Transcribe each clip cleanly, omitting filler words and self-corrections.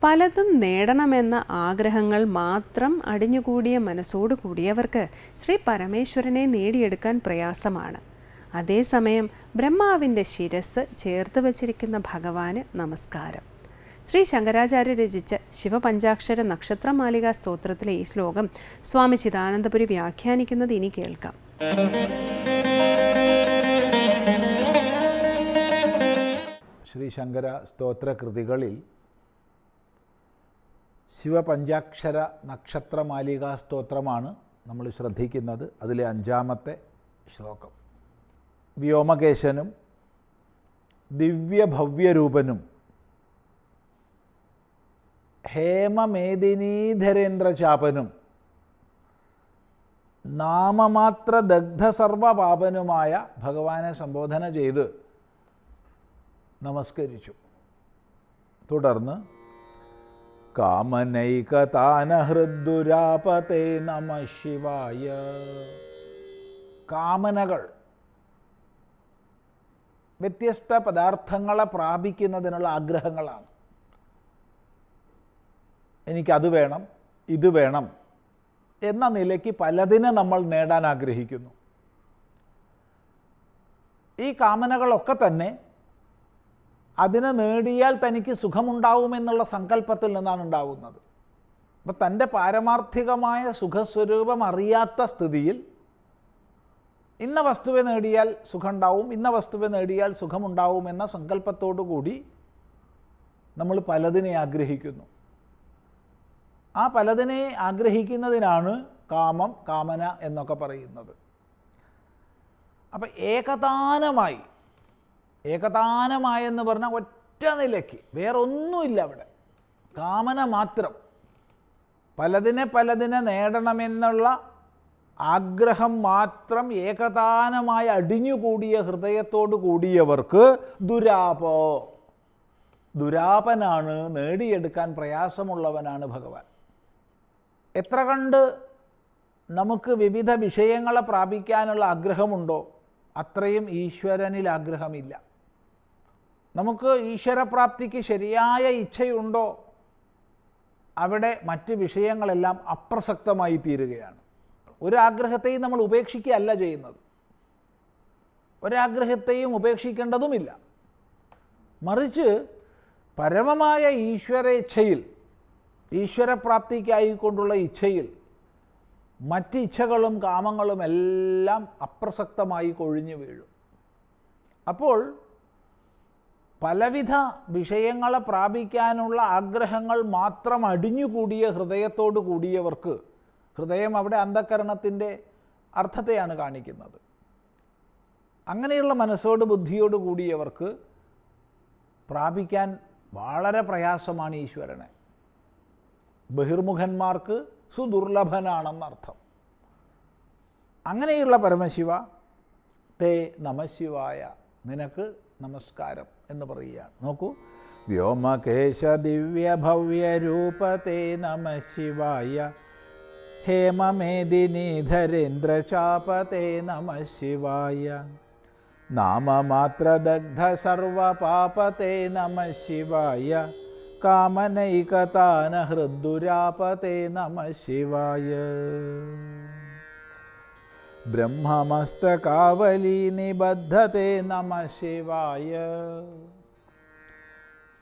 പലതും നേടണമെന്ന ആഗ്രഹങ്ങൾ മാത്രം അടിഞ്ഞുകൂടിയ മനസ്സോടു കൂടിയവർക്ക് ശ്രീ പരമേശ്വരനെ നേടിയെടുക്കാൻ പ്രയാസമാണ്. അതേസമയം ബ്രഹ്മാവിൻ്റെ ശിരസ് ചേർത്ത് വച്ചിരിക്കുന്ന ഭഗവാന് നമസ്കാരം. ശ്രീ ശങ്കരാചാര്യ രചിച്ച ശിവപഞ്ചാക്ഷര നക്ഷത്രമാലികാ സ്തോത്രത്തിലെ ഈ ശ്ലോകം സ്വാമി ചിദാനന്ദപുരി വ്യാഖ്യാനിക്കുന്നത് ഇനി കേൾക്കാം. ശ്രീ ശങ്കര സ്തോത്രകൃതികളിൽ ശിവപഞ്ചാക്ഷര നക്ഷത്രമാലികാ സ്തോത്രമാണ് നമ്മൾ ശ്രദ്ധിക്കുന്നത്. അതിലെ 5-ാമത്തെ ശ്ലോകം. വ്യോമകേശനും ദിവ്യഭവ്യരൂപനും ഹേമമേദിനീധരേന്ദ്രചാപനും നാമമാത്ര ദഗ്ധസർവപാപനുമായ ഭഗവാനെ സംബോധന ചെയ്ത് നമസ്കരിച്ചു. തുടർന്ന് കാമനൈകതാനഹൃദ്ദുരാപതേ നമഃ ശിവായ. കാമനകൾ വ്യത്യസ്ത പദാർത്ഥങ്ങളെ പ്രാപിക്കുന്നതിനുള്ള ആഗ്രഹങ്ങളാണ്. എനിക്കത് വേണം, ഇത് വേണം എന്ന നിലയ്ക്ക് പലതിനെ നമ്മൾ നേടാൻ ആഗ്രഹിക്കുന്നു. ഈ കാമനകളൊക്കെ തന്നെ അതിനെ നേടിയാൽ തനിക്ക് സുഖമുണ്ടാവുമെന്നുള്ള സങ്കല്പത്തിൽ നിന്നാണ് ഉണ്ടാവുന്നത്. അപ്പം തൻ്റെ പാരമാർത്ഥികമായ സുഖസ്വരൂപം അറിയാത്ത സ്ഥിതിയിൽ ഇന്ന വസ്തുവെ നേടിയാൽ സുഖമുണ്ടാവും, ഇന്ന വസ്തുവെ നേടിയാൽ സുഖമുണ്ടാവും എന്ന സങ്കല്പത്തോടു കൂടി നമ്മൾ പലതിനെ ആഗ്രഹിക്കുന്നു. ആ പലതിനെ ആഗ്രഹിക്കുന്നതിനാണ് കാമം, കാമന എന്നൊക്കെ പറയുന്നത്. അപ്പം ഏകതാനമായെന്ന് പറഞ്ഞാൽ ഒറ്റ നിലയ്ക്ക് വേറൊന്നുമില്ല. അവിടെ കാമന മാത്രം. പലതിനെ നേടണമെന്നുള്ള ആഗ്രഹം മാത്രം ഏകതാനമായി അടിഞ്ഞുകൂടിയ ഹൃദയത്തോടു കൂടിയവർക്ക് ദുരാപനാണ്, നേടിയെടുക്കാൻ പ്രയാസമുള്ളവനാണ് ഭഗവാൻ. എത്ര കണ്ട് നമുക്ക് വിവിധ വിഷയങ്ങളെ പ്രാപിക്കാനുള്ള ആഗ്രഹമുണ്ടോ അത്രയും ഈശ്വരനിൽ ആഗ്രഹമില്ല. നമുക്ക് ഈശ്വരപ്രാപ്തിക്ക് ശരിയായ ഇച്ഛയുണ്ടോ അവിടെ മറ്റ് വിഷയങ്ങളെല്ലാം അപ്രസക്തമായി തീരുകയാണ്. ഒരാഗ്രഹത്തെയും നമ്മൾ ഉപേക്ഷിക്കുകയല്ല ചെയ്യുന്നത്, ഒരാഗ്രഹത്തെയും ഉപേക്ഷിക്കേണ്ടതുമില്ല. മറിച്ച് പരമമായ ഈശ്വരേച്ഛയിൽ, ഈശ്വരപ്രാപ്തിക്കായിക്കൊണ്ടുള്ള ഇച്ഛയിൽ മറ്റ് ഇച്ഛകളും കാമങ്ങളും എല്ലാം അപ്രസക്തമായി കൊഴിഞ്ഞു വീഴും. അപ്പോൾ പലവിധ വിഷയങ്ങളെ പ്രാപിക്കാനുള്ള ആഗ്രഹങ്ങൾ മാത്രം അടിഞ്ഞുകൂടിയ ഹൃദയത്തോടു കൂടിയവർക്ക്, ഹൃദയം അവിടെ അന്ധഃകരണത്തിൻ്റെ അർത്ഥത്തെയാണ് കാണിക്കുന്നത്, അങ്ങനെയുള്ള മനസ്സോട് ബുദ്ധിയോട് കൂടിയവർക്ക് പ്രാപിക്കാൻ വളരെ പ്രയാസമാണ് ഈശ്വരനെ. ബഹിർമുഖന്മാർക്ക് സുദുർലഭനാണെന്നർത്ഥം. അങ്ങനെയുള്ള പരമശിവ തേ നമഃശിവായ, നിനക്ക് നമസ്കാരം എന്ന് പറയുകയാണ്. നോക്കൂ, വ്യോമകേശ ദിവ്യഭവ്യരൂപതേ നമഃശിവായ, ഹേമമേദിനീധരേന്ദ്രചാപതേ നമഃശിവായ, നാമമാത്രദഗ്ധ സർവപാപതേ നമഃശിവായ, കാമനൈകതാനഹൃദ്ദുരാപതേ നമഃശിവായ, ബ്രഹ്മമസ്തകാവലീ നിബദ്ധതേ നമഃശിവായ.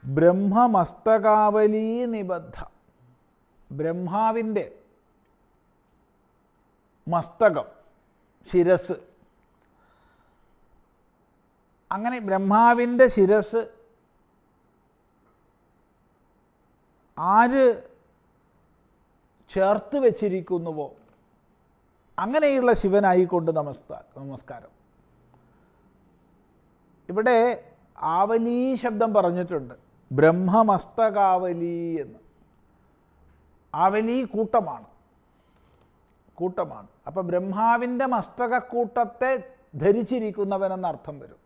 ബ്രഹ്മമസ്തകാവലീ നിബദ്ധ, ബ്രഹ്മാവിൻ്റെ മസ്തകം, ശിരസ്. അങ്ങനെ ബ്രഹ്മാവിൻ്റെ ശിരസ് ആര് ചേർത്ത് വച്ചിരിക്കുന്നുവോ അങ്ങനെയുള്ള ശിവനായിക്കൊണ്ട് നമസ്കാരം. ഇവിടെ ആവലീ ശബ്ദം പറഞ്ഞിട്ടുണ്ട്, ബ്രഹ്മമസ്തകാവലി എന്ന്. ആവലി കൂട്ടമാണ്. അപ്പം ബ്രഹ്മാവിൻ്റെ മസ്തകക്കൂട്ടത്തെ ധരിച്ചിരിക്കുന്നവനെന്നർത്ഥം വരും.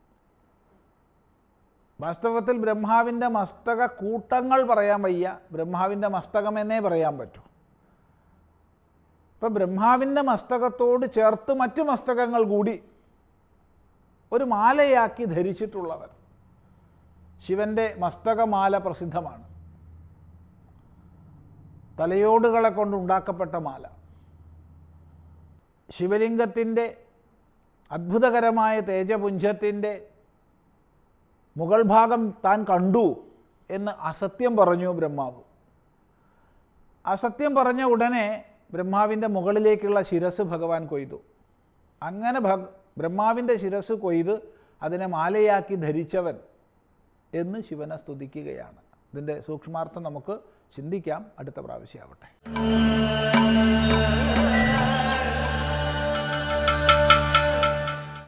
വാസ്തവത്തിൽ ബ്രഹ്മാവിൻ്റെ മസ്തക കൂട്ടങ്ങൾ പറയാൻ വയ്യ, ബ്രഹ്മാവിൻ്റെ മസ്തകമെന്നേ പറയാൻ പറ്റൂ. ഇപ്പം ബ്രഹ്മാവിൻ്റെ മസ്തകത്തോട് ചേർത്ത് മറ്റു മസ്തകങ്ങൾ കൂടി ഒരു മാലയാക്കി ധരിച്ചിട്ടുള്ളവൻ. ശിവൻ്റെ മസ്തകമാല പ്രസിദ്ധമാണ്. തലയോടുകളെ കൊണ്ടുണ്ടാക്കപ്പെട്ട മാല. ശിവലിംഗത്തിൻ്റെ അത്ഭുതകരമായ തേജപുഞ്ചത്തിൻ്റെ മുകൾ ഭാഗം താൻ കണ്ടു എന്ന് അസത്യം പറഞ്ഞു ബ്രഹ്മാവ്. അസത്യം പറഞ്ഞ ഉടനെ ബ്രഹ്മാവിൻ്റെ മുകളിലേക്കുള്ള ശിരസ് ഭഗവാൻ കൊയ്തു. അങ്ങനെ ബ്രഹ്മാവിൻ്റെ ശിരസ് കൊയ്ത് അതിനെ മാലയാക്കി ധരിച്ചവൻ എന്ന് ശിവനെ സ്തുതിക്കുകയാണ്. ഇതിൻ്റെ സൂക്ഷ്മാർത്ഥം നമുക്ക് ചിന്തിക്കാം. അടുത്ത പ്രാവശ്യമാവട്ടെ.